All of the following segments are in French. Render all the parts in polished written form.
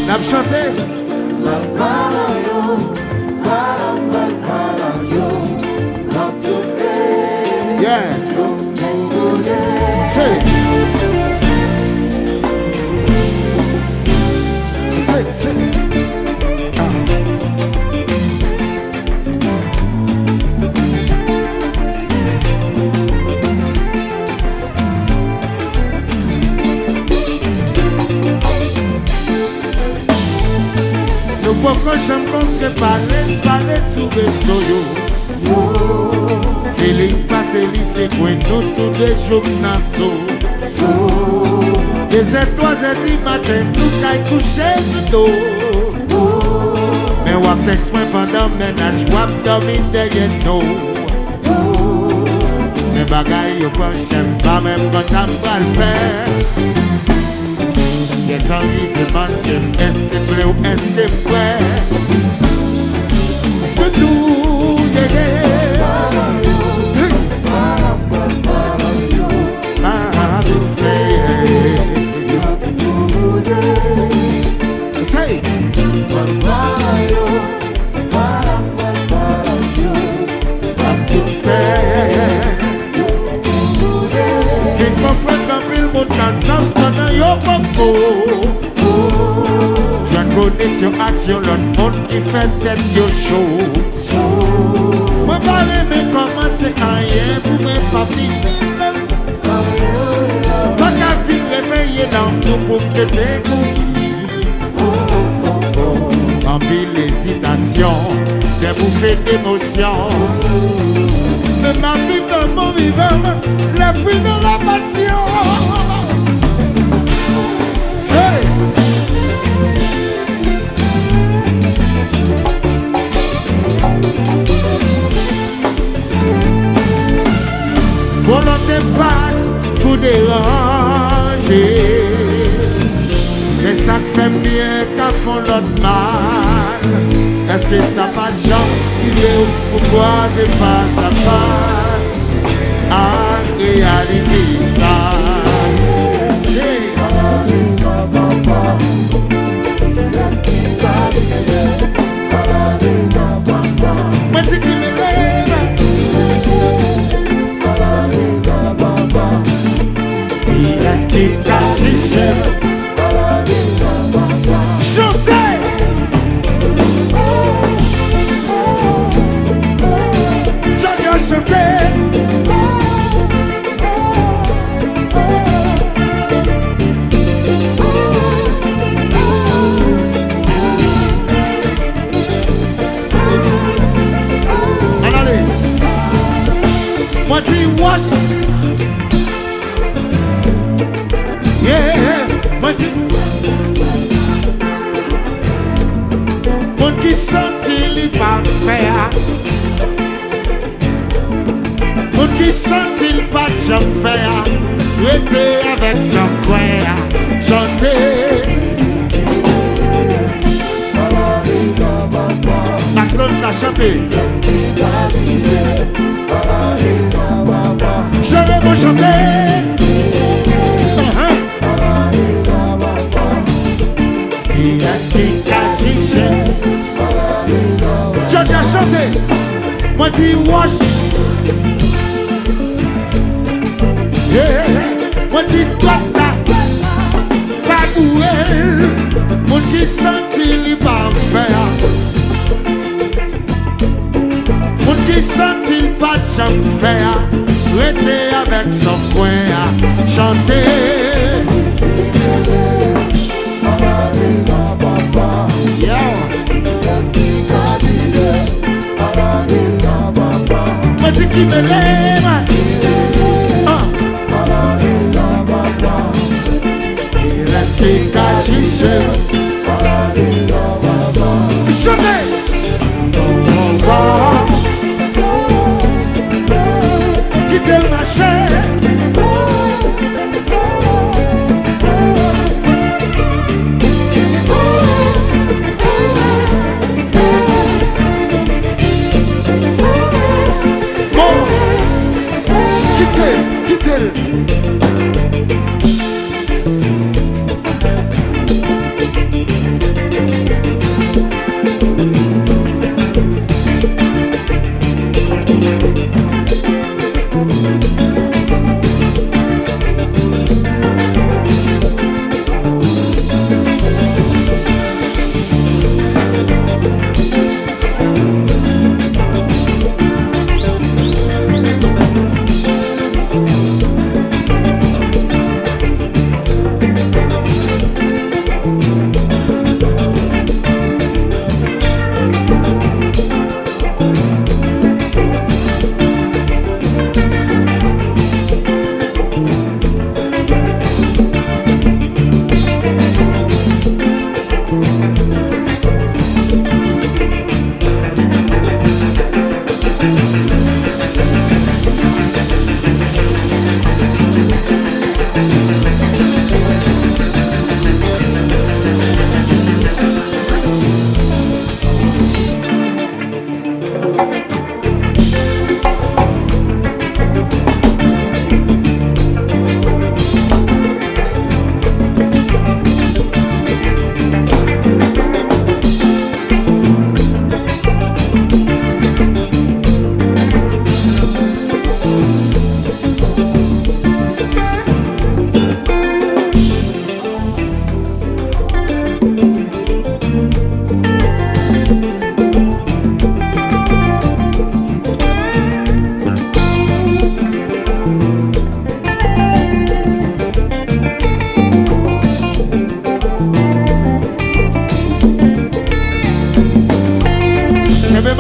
N'a chanté. Yeah. Say. Nous pourquoi j'aime contre parler sous le soyo. Feeling passé lycée coin nous tous les jours nazo. Des étoiles du matin nous caille coucher sous dos. Mais wap texte moi pendant ménage wap dormir derrière nous. Mais bagaille yo pas j'aime pas même quand ça me va le faire. Get on me demande est-ce que bleu ou est-ce que frère. Tout yeah yeah. Say. Connexion action l'autre monde qui fait tête yo show. Moi pas aimer commencer à rien pour me pas finir. Pas qu'à vivre réveillé dans tout pour te découvrir. En pile l'hésitation, des bouffées d'émotion. De ma vie dans mon vivant, la fruit de la passion. C'est volonté pas pour déranger. Mais ça fait bien qu'à fond l'autre mal. Est-ce que ça va changer ou croiser face à face? En réalité ça moi tu qui me lève. Il reste caché. Chantez. J'ai chanté. Allez. Moi tu wash. Yeah, moi tu mon qui sentit li pas faire. Mon qui sentit li pas jamais faire. Rester avec son coin, chanter. La cloche t'a chanté. Je vais vous chanter. Il reste qu'à chicher. J'ai chanté. Moi tu wash. Yeah. Moi tu dois pas bouer. Mon qui sentit li pas faire. Mon qui sentit li pas jamais faire. Rester avec son coin à chanter. Moi tu qui me lève. Il reste qu'à chicher. Chantez. Quittez le marché.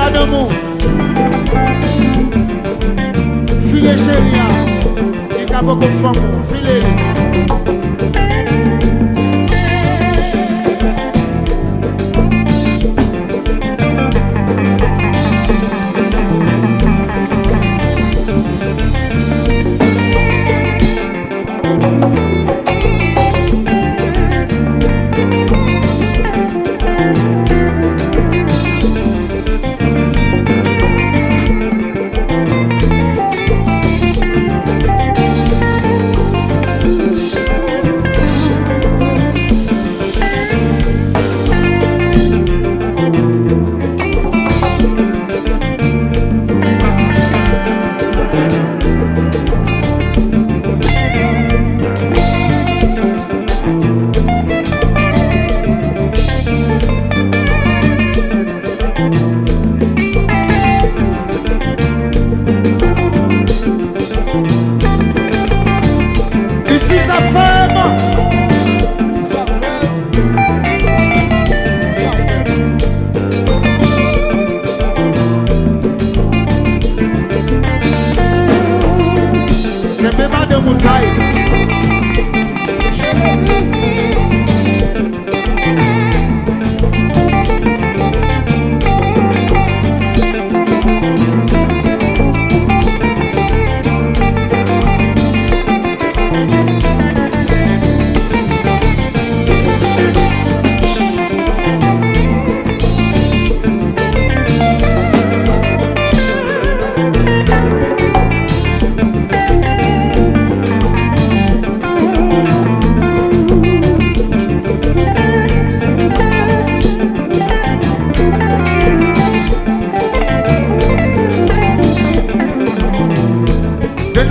madame, filet chéria, il y a beaucoup de femmes, filet. Ici Zafem. Remember the Mutai.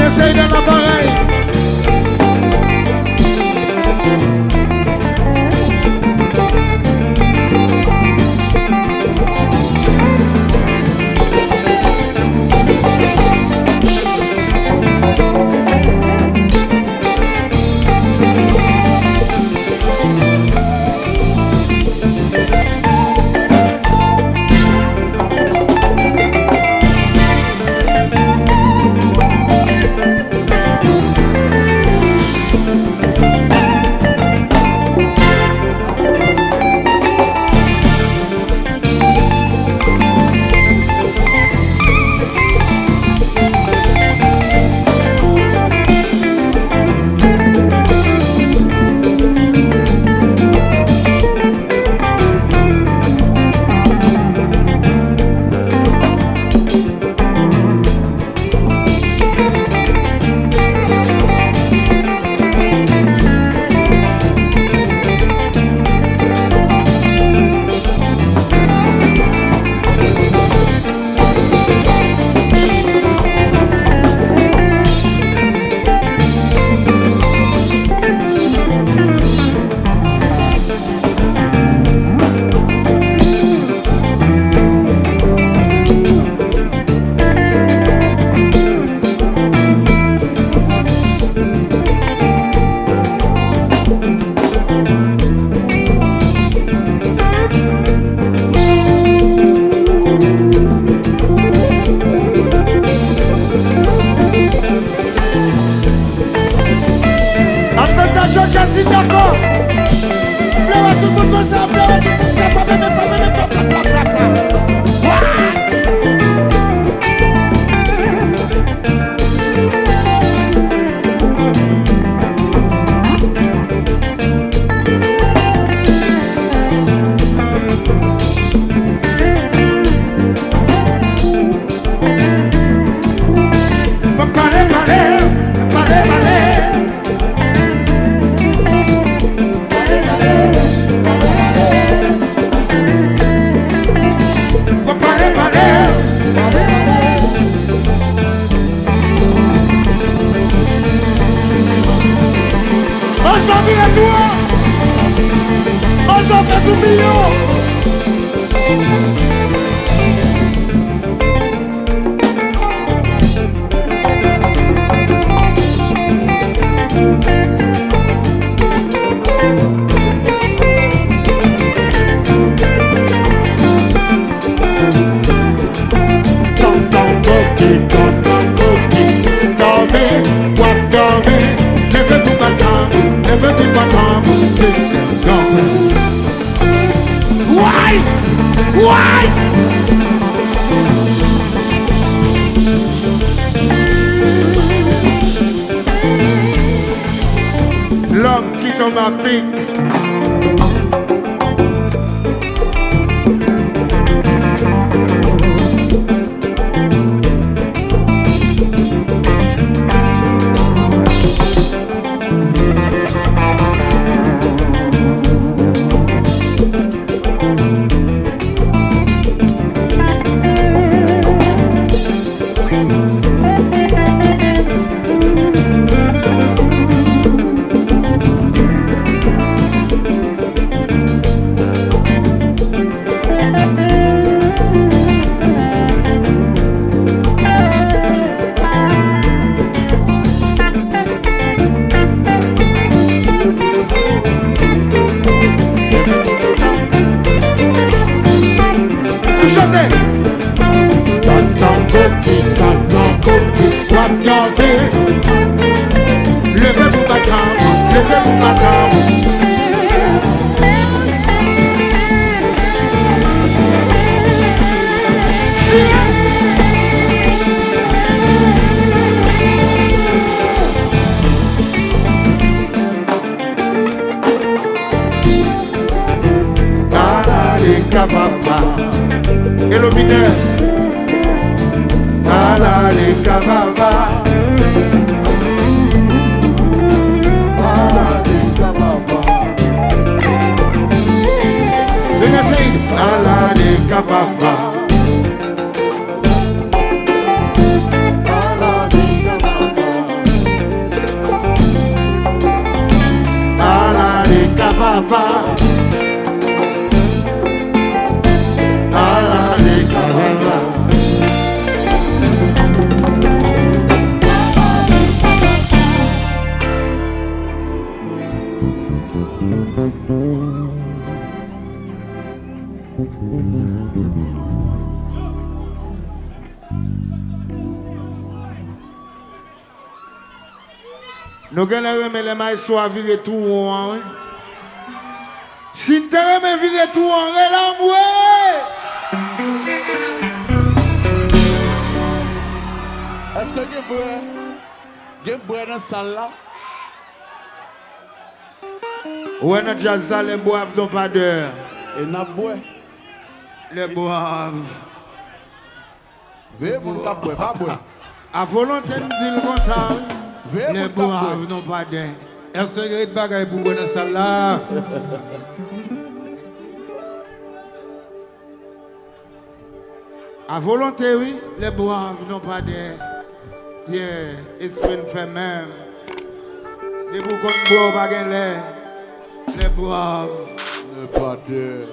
Essaye dans l'appareil. Je suis d'accord. Pleure tout le monde comme ça, pleure tout le monde, ça fait même, Why? L'homme qui tombe à pic. Et le mineur à la Lekababa. À la Lekababa. À la Lekababa. Nous gagnons les mailles soit virer tout en si tu as virer tout en relam, est-ce que vous avez dans la salle là? Ouais, notre jazz, les boivent n'ont pas d'heure. Et n'a bois. Les boivent. Veuillez mon cap bois, pas bois. À volonté de dire comme ça. Les boivent n'ont pas d'heure. Est-ce que vous avez des bagages pour vous dans la salle là? À volonté, oui, les boivent n'ont pas d'heure. Yeah, esprit fait même. Des boucons de bois, pas l'air. Les boivent. Ne pas d'heure.